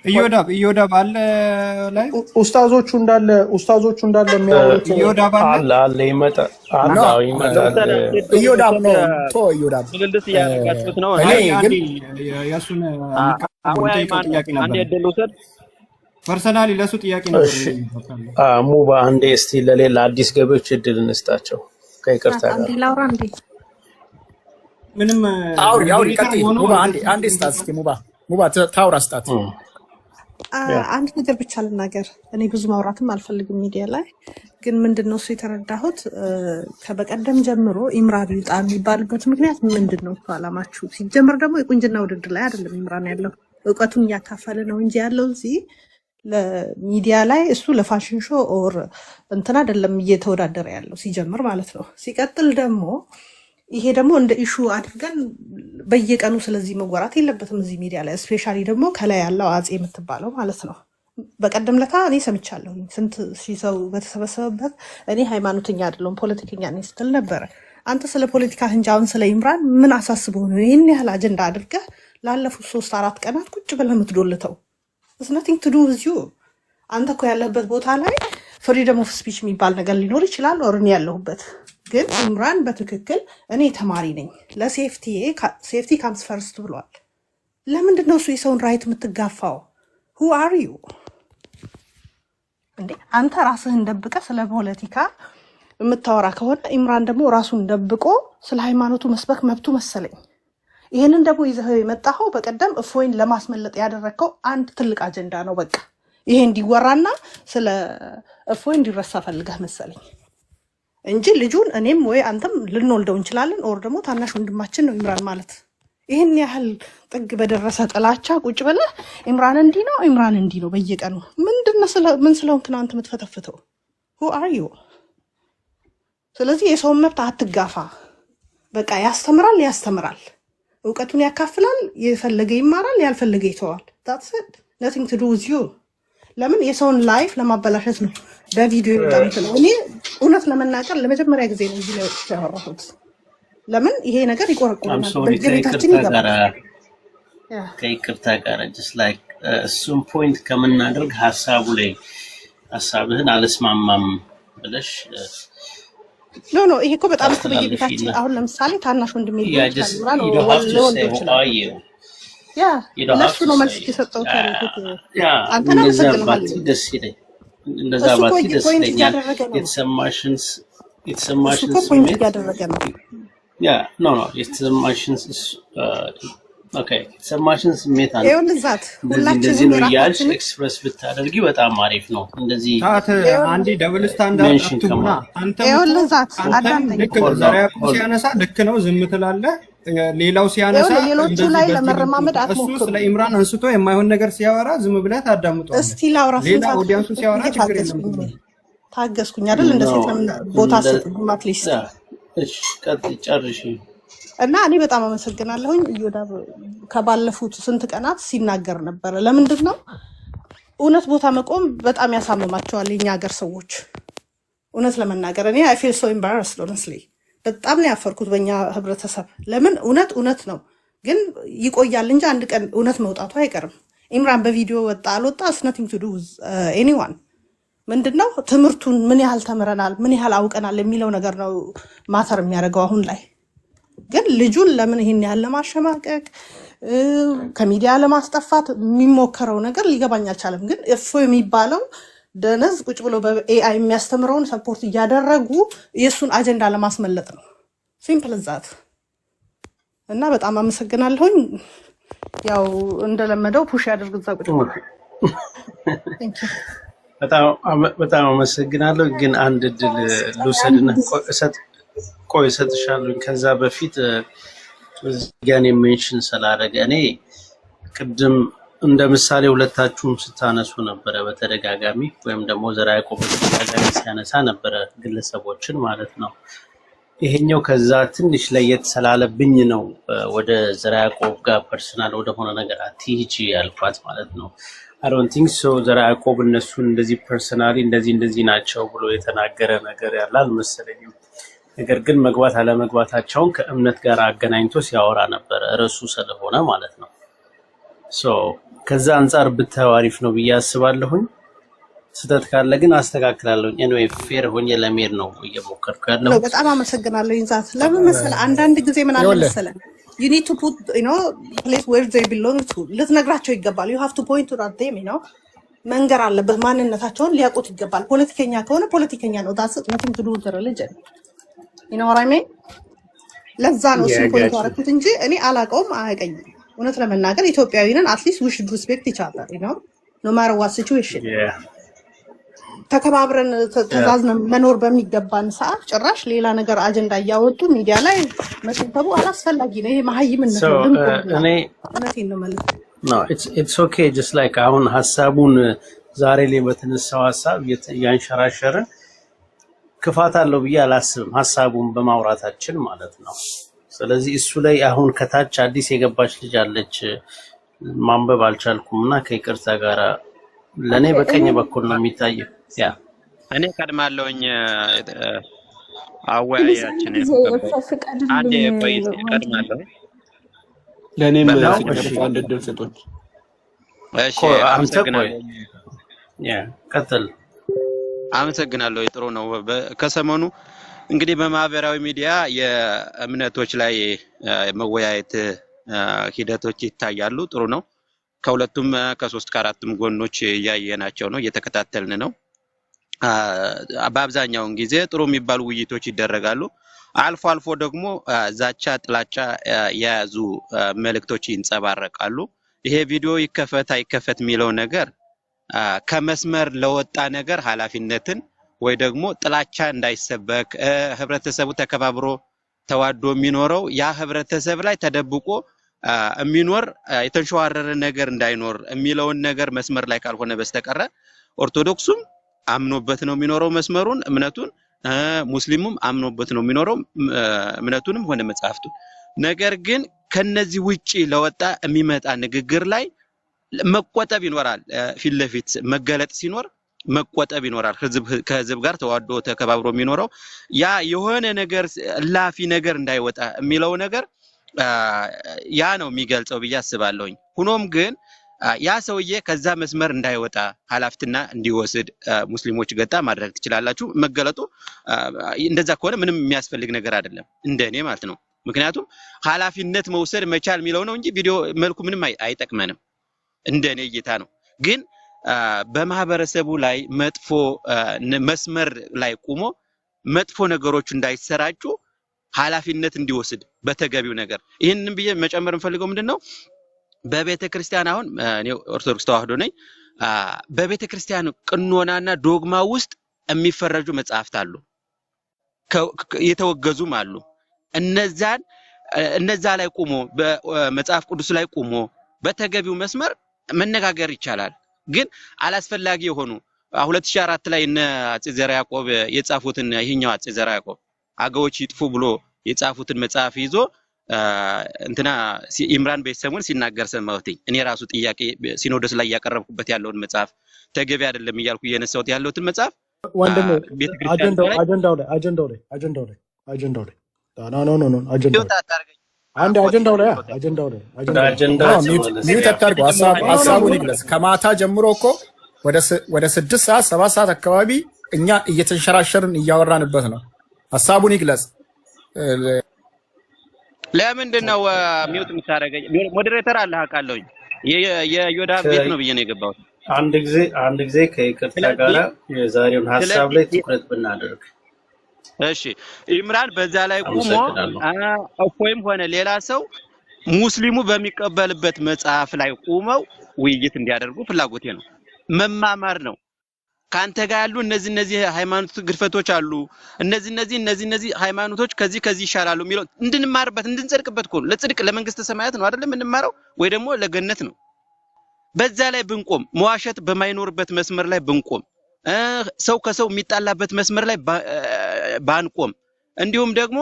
ኢዮዳብ አለ ላይ ኡስታዞቹ እንዳለ የሚያወሩት ኢዮዳብ አለ ይመጣል። ኢዮዳብ ነው ኢዮዳብ ምልልስ እያደረጋችሁት ነው። እኔ ግን ያሱን ጥያቄ ነበር ፐርሰናሊ ለሱ ጥያቄ ነበር። ሙባ አንዴ እስቲ ለሌላ አዲስ ገቢዎች እድል እንስጣቸው ከይቅርታ ጋር ላውራ እንዴ ምንም አውሪ ቀጥይ ሙባ አንዴ ስታት እስኪ ሙባ ታውራ ስታት አንድ ነገር ብቻ ልናገር። እኔ ብዙ ማውራትም አልፈልግም ሚዲያ ላይ ግን ምንድነው እሱ የተረዳሁት ከበቀደም ጀምሮ ኢምራን ይውጣ የሚባልበት ምክንያት ምንድነው? አላማችሁ ሲጀምር ደግሞ የቁንጅና ውድድር ላይ አይደለም ኢምራን ያለው እውቀቱን እያካፈለ ነው እንጂ ያለው እዚህ ለሚዲያ ላይ እሱ ለፋሽን ሾው ኦር እንትን አይደለም እየተወዳደረ ያለው ሲጀምር ማለት ነው። ሲቀጥል ደግሞ ይሄ ደግሞ እንደ ኢሹ አድርገን በየቀኑ ስለዚህ መወራት የለበትም እዚህ ሚዲያ ላይ ስፔሻሊ ደግሞ ከላይ ያለው አጼ የምትባለው ማለት ነው። በቀደም ለታ እኔ ሰምቻለሁ ስንት ሺህ ሰው በተሰበሰበበት እኔ ሃይማኖተኛ አይደለሁም ፖለቲከኛ ነኝ ስትል ነበረ። አንተ ስለ ፖለቲካ እንጃውን ስለ ኢምራን ምን አሳስበው ነው ይሄን ያህል አጀንዳ አድርገህ ላለፉት 3-4 ቀናት ቁጭ ብለህ የምትዶልተው? It's nothing to do with you። አንተ እኮ ያለህበት ቦታ ላይ ፍሪደም ኦፍ ስፒች የሚባል ነገር ሊኖር ይችላል ኦርን ያለሁበት ግን ኢምራን በትክክል እኔ ተማሪ ነኝ ሴፍቲ ካምስ ፈርስት ብሏል። ለምንድን ነው እሱ የሰውን ራይት የምትጋፋው? who are you እንዴ? አንተ ራስህን ደብቀ ስለ ፖለቲካ የምታወራ ከሆነ ኢምራን ደግሞ ራሱን ደብቆ ስለ ሃይማኖቱ መስበክ መብቱ መሰለኝ። ይሄንን ደግሞ ይዘህ የመጣኸው በቀደም እፎይን ለማስመለጥ ያደረከው አንድ ትልቅ አጀንዳ ነው። በቃ ይሄ እንዲወራና ስለ እፎይ እንዲረሳ ፈልገህ መሰለኝ እንጂ ልጁን እኔም ወይ አንተም ልንወልደው እንችላለን ኦር ደግሞ ታናሽ ወንድማችን ነው ኢምራን ማለት። ይሄን ያህል ጥግ በደረሰ ጥላቻ ቁጭ ብለህ ኢምራን እንዲህ ነው ኢምራን እንዲህ ነው በየቀኑ ምን ስለሆንክ ነው አንተ የምትፈተፍተው? who are you? ስለዚህ የሰውን መብት አትጋፋ። በቃ ያስተምራል እውቀቱን ያካፍላል፣ የፈለገ ይማራል፣ ያልፈለገ ይተዋል። that's it nothing to do with you። ለምን የሰውን ላይፍ ለማበላሸት ነው በቪዲዮ ይጣምተው? እኔ እውነት ለመናገር ለመጀመሪያ ጊዜ ነው እዚህ ላይ ያወራሁት። ለምን ይሄ ነገር ይቆረቆራል በግሬታችን ይገባል። ከይቅርታ ጋር just like እሱም ፖይንት ከምናደርግ ሀሳብህን አልስማማም ብለሽ ኖ ይሄ እኮ በጣም በየቤታችን አሁን ለምሳሌ ታናሽ ወንድሜ ይችላል እነሱ ነው መልስ የሰጠው ታሪክ አንተ ነው ተሰግነሃል። ደስ ይለኝ እንደዛ ባቲ ደስ ይለኛል። የተሰማሽን ስሜት ያደረገ ነው ኖ የተሰማሽን የተሰማሽን ስሜት አንተ እንደዚህ ነው ያልሽ ኤክስፕረስ ብታደርጊ በጣም አሪፍ ነው። እንደዚህ አንዴ ደብል ስታንዳርድ አትሁና። አንተ ሲያነሳ ልክ ነው ዝም ትላለህ፣ ሌላው ሲያነሳ ሌሎቹ ላይ ለመረማመድ አትሞክሩ። እሱ ስለ ኢምራን አንስቶ የማይሆን ነገር ሲያወራ ዝም ብለህ ታዳምጠዋለህ። እስቲ ላውራ ሌላ ኦዲየንሱ ሲያወራ ችግር የለም። ታገስኩኝ አይደል? እንደ ሴት ቦታ ሰጥኩኝ አትሊስት። እሺ ቀጥይ ጨርሺ። እና እኔ በጣም አመሰግናለሁኝ። ኢዮዳብ ከባለፉት ስንት ቀናት ሲናገር ነበረ። ለምንድን ነው እውነት ቦታ መቆም በጣም ያሳምማቸዋል የኛ ሀገር ሰዎች። እውነት ለመናገር እኔ I feel so embarrassed honestly በጣም ነው ያፈርኩት በእኛ ህብረተሰብ። ለምን እውነት ነው ግን ይቆያል እንጂ አንድ ቀን እውነት መውጣቱ አይቀርም። ኢምራን በቪዲዮ ወጣ አልወጣ it's nothing to do with anyone። ምንድነው ትምህርቱን ምን ያህል ተምረናል ምን ያህል አውቀናል የሚለው ነገር ነው ማተር የሚያደርገው አሁን ላይ። ግን ልጁን ለምን ይሄን ያህል ለማሸማቀቅ ከሚዲያ ለማስጠፋት የሚሞከረው ነገር ሊገባኝ አልቻለም። ግን እፎይ የሚባለው ደነዝ ቁጭ ብሎ በኤአይ የሚያስተምረውን ሰፖርት እያደረጉ የሱን አጀንዳ ለማስመለጥ ነው። ሲምፕል ዛት። እና በጣም አመሰግናለሁኝ። ያው እንደለመደው ፑሽ ያድርግ እዛ ቁጭ ብሎ። በጣም አመሰግናለሁ። ግን አንድ እድል ልውሰድና ቆይ እሰጥሻለሁ። ከዛ በፊት እዚያን ሜንሽን ስላደረገ እኔ ቅድም እንደ ምሳሌ ሁለታችሁም ስታነሱ ነበረ በተደጋጋሚ ወይም ደግሞ ዘርዓ ያዕቆብ በተደጋጋሚ ሲያነሳ ነበረ ግለሰቦችን ማለት ነው። ይሄኛው ከዛ ትንሽ ለየት ስላለብኝ ነው ወደ ዘርዓ ያዕቆብ ጋር ፐርሰናል ወደ ሆነ ነገር አትሂጂ ያልኳት ማለት ነው። I don't think so ዘርዓ ያዕቆብ እነሱን እንደዚህ ፐርሰናሊ እንደዚህ ናቸው ብሎ የተናገረ ነገር ያለ አልመሰለኝም። ነገር ግን መግባት አለመግባታቸውን ከእምነት ጋር አገናኝቶ ሲያወራ ነበረ ርዕሱ ስለሆነ ማለት ነው። ሶ ከዛ አንፃር ብታዋሪፍ ነው ብዬ አስባለሁኝ። ስተት ካለ ግን አስተካክላለሁ። ኤኒዌይ ፌር ሆኜ ለመሄድ ነው እየሞከርኩ ያለው። በጣም አመሰግናለሁ ይንዛት። ለምን መሰለህ አንዳንድ ጊዜ ምን አለ መሰለህ you need to put place where they belong to ልትነግራቸው ይገባል። you have to point to them መንገር አለበት። ማንነታቸውን ሊያውቁት ይገባል። ፖለቲከኛ ከሆነ ፖለቲከኛ ነው። that's nothing to do with religion. you know what I mean? ለዛ ነው እሱ ፖይንት አደረኩት እንጂ እኔ አላውቀውም አያውቀኝም። እውነት ለመናገር ኢትዮጵያዊ ነን። at least we should respect each other, no matter what situation. ተከባብረን ተዛዝነን መኖር በሚገባን ሰዓት ጭራሽ ሌላ ነገር አጀንዳ እያወጡ ሚዲያ ላይ መሰንተቡ አላስፈላጊ ነው። ይሄ መሀይምነት ነው። እኔ እውነቴን ነው ማለት no it's okay just like አሁን ሐሳቡን ዛሬ ላይ በተነሳው ሐሳብ ያንሸራሸረ ክፋት አለው ብዬ አላስብም፣ ሐሳቡን በማውራታችን ማለት ነው። ስለዚህ እሱ ላይ አሁን ከታች አዲስ የገባች ልጅ አለች፣ ማንበብ አልቻልኩምና ከይቅርታ ጋር ለኔ በቀኝ በኩል ነው የሚታየው። ያ እኔ ቀድማለሁኝ አወያያችን አንዴ ቆይ ቀድማለሁ። ለኔም አንድ ድል ሰጦች። እሺ አመሰግናለሁ። ያ ቀጥል። አመሰግናለሁ። ጥሩ ነው። ከሰሞኑ እንግዲህ በማህበራዊ ሚዲያ የእምነቶች ላይ መወያየት ሂደቶች ይታያሉ። ጥሩ ነው። ከሁለቱም ከሶስት ከአራቱም ጎኖች ያየናቸው ነው፣ እየተከታተልን ነው። በአብዛኛው ጊዜ ጥሩ የሚባሉ ውይይቶች ይደረጋሉ። አልፎ አልፎ ደግሞ ዛቻ፣ ጥላቻ የያዙ መልእክቶች ይንጸባረቃሉ። ይሄ ቪዲዮ ይከፈት አይከፈት የሚለው ነገር ከመስመር ለወጣ ነገር ኃላፊነትን ወይ ደግሞ ጥላቻ እንዳይሰበክ ህብረተሰቡ ተከባብሮ ተዋዶ የሚኖረው ያ ህብረተሰብ ላይ ተደብቆ የሚኖር የተንሸዋረረ ነገር እንዳይኖር የሚለውን ነገር መስመር ላይ ካልሆነ በስተቀር ኦርቶዶክሱም አምኖበት ነው የሚኖረው መስመሩን እምነቱን፣ ሙስሊሙም አምኖበት ነው የሚኖረው እምነቱንም ሆነ መጽሐፍቱን። ነገር ግን ከነዚህ ውጪ ለወጣ የሚመጣ ንግግር ላይ መቆጠብ ይኖራል። ፊት ለፊት መገለጥ ሲኖር መቆጠብ ይኖራል። ከህዝብ ጋር ተዋዶ ተከባብሮ የሚኖረው ያ የሆነ ነገር ላፊ ነገር እንዳይወጣ የሚለው ነገር ያ ነው የሚገልጸው ብዬ አስባለሁኝ። ሆኖም ግን ያ ሰውዬ ከዛ መስመር እንዳይወጣ ኃላፊነትና እንዲወስድ ሙስሊሞች ገጣ ማድረግ ትችላላችሁ። መገለጡ እንደዛ ከሆነ ምንም የሚያስፈልግ ነገር አይደለም እንደኔ ማለት ነው። ምክንያቱም ኃላፊነት መውሰድ መቻል የሚለው ነው እንጂ ቪዲዮ መልኩ ምንም አይጠቅመንም እንደኔ እይታ ነው። ግን በማህበረሰቡ ላይ መጥፎ መስመር ላይ ቆሞ መጥፎ ነገሮች እንዳይሰራጩ ኃላፊነት እንዲወስድ በተገቢው ነገር ይሄንን ብዬ መጨመር እንፈልገው ምንድነው በቤተ ክርስቲያን አሁን እኔ ኦርቶዶክስ ተዋህዶ ነኝ። በቤተ ክርስቲያን ቅኖናና ዶግማ ውስጥ የሚፈረጁ መጽሐፍት አሉ፣ የተወገዙም አሉ። እነዛ ላይ ቆሞ በመጽሐፍ ቅዱስ ላይ ቆሞ በተገቢው መስመር መነጋገር ይቻላል። ግን አላስፈላጊ የሆኑ 2004 ላይ እነ አፄ ዘርዓ ያዕቆብ የጻፉትን ይሄኛው አፄ ዘርዓ ያዕቆብ አገዎች ይጥፉ ብሎ የጻፉትን መጽሐፍ ይዞ እንትና ኢምራን በሰሞን ሲናገር ሰማሁትኝ። እኔ ራሱ ጥያቄ ሲኖዶስ ላይ ያቀረብኩበት ያለውን መጽሐፍ ተገቢ አይደለም እያልኩ የነሳሁት ያለውትን መጽሐፍ ወንድም አጀንዳው ላይ አንድ አጀንዳው ላይ ሚዩት አታርጉ። ሐሳቡን ይግለጽ። ከማታ ጀምሮ እኮ ወደ 6 ሰዓት 7 ሰዓት አካባቢ እኛ እየተንሸራሸርን እያወራንበት ነው። ሐሳቡን ይግለጽ። ለምንድን ነው ሚዩት የምታረገኝ? ሞዴሬተር አለ አውቃለሁኝ። የዮዳ ቤት ነው ብዬ ነው የገባሁት። አንድ ጊዜ ከይቅርታ ጋር የዛሬውን ሐሳብ ላይ ትኩረት ብናደርግ። እሺ ኢምራን በዛ ላይ ቆሞ እፎይም ሆነ ሌላ ሰው ሙስሊሙ በሚቀበልበት መጽሐፍ ላይ ቆመው ውይይት እንዲያደርጉ ፍላጎቴ ነው። መማማር ነው። ካንተ ጋር ያሉ እነዚህ ሃይማኖት ግርፈቶች አሉ፣ እነዚህ ሃይማኖቶች ከዚህ ይሻላሉ የሚለው እንድንማርበት እንድንጸድቅበት እኮ ለጽድቅ ለመንግስተ ሰማያት ነው አይደለም እንማረው፣ ወይ ደግሞ ለገነት ነው። በዛ ላይ ብንቆም መዋሸት በማይኖርበት መስመር ላይ ብንቆም ሰው ከሰው የሚጣላበት መስመር ላይ ባንቆም እንዲሁም ደግሞ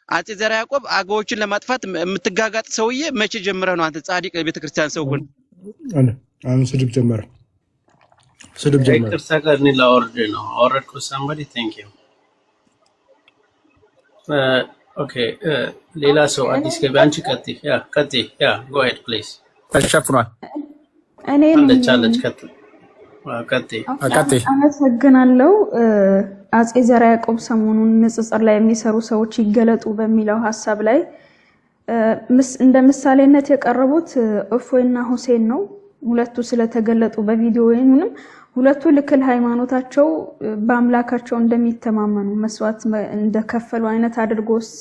አፄ ዘርዓ ያዕቆብ አገዎችን ለማጥፋት የምትጋጋጥ ሰውዬ መቼ ጀምረህ ነው አንተ ጻድቅ ቤተክርስቲያን ሰው ሆነ? አሁን ስድብ ጀመረ። ይቅርታ ጋር እኔ ላወርድ ነው አወረድኩ። somebody thank you okay ሌላ ሰው አዲስ ገቢ አንቺ ቀጥይ go ahead please። ተሸፍኗል። እኔ አለች አቃቴ አመሰግናለሁ። አጼ ዘርዓ ያዕቆብ ሰሞኑን ንጽጽር ላይ የሚሰሩ ሰዎች ይገለጡ በሚለው ሐሳብ ላይ እንደ ምሳሌነት የቀረቡት እፎይና ሁሴን ነው። ሁለቱ ስለተገለጡ በቪዲዮ ወይንም ሁለቱ ልክል ሃይማኖታቸው በአምላካቸው እንደሚተማመኑ መስዋዕት እንደከፈሉ አይነት አድርጎ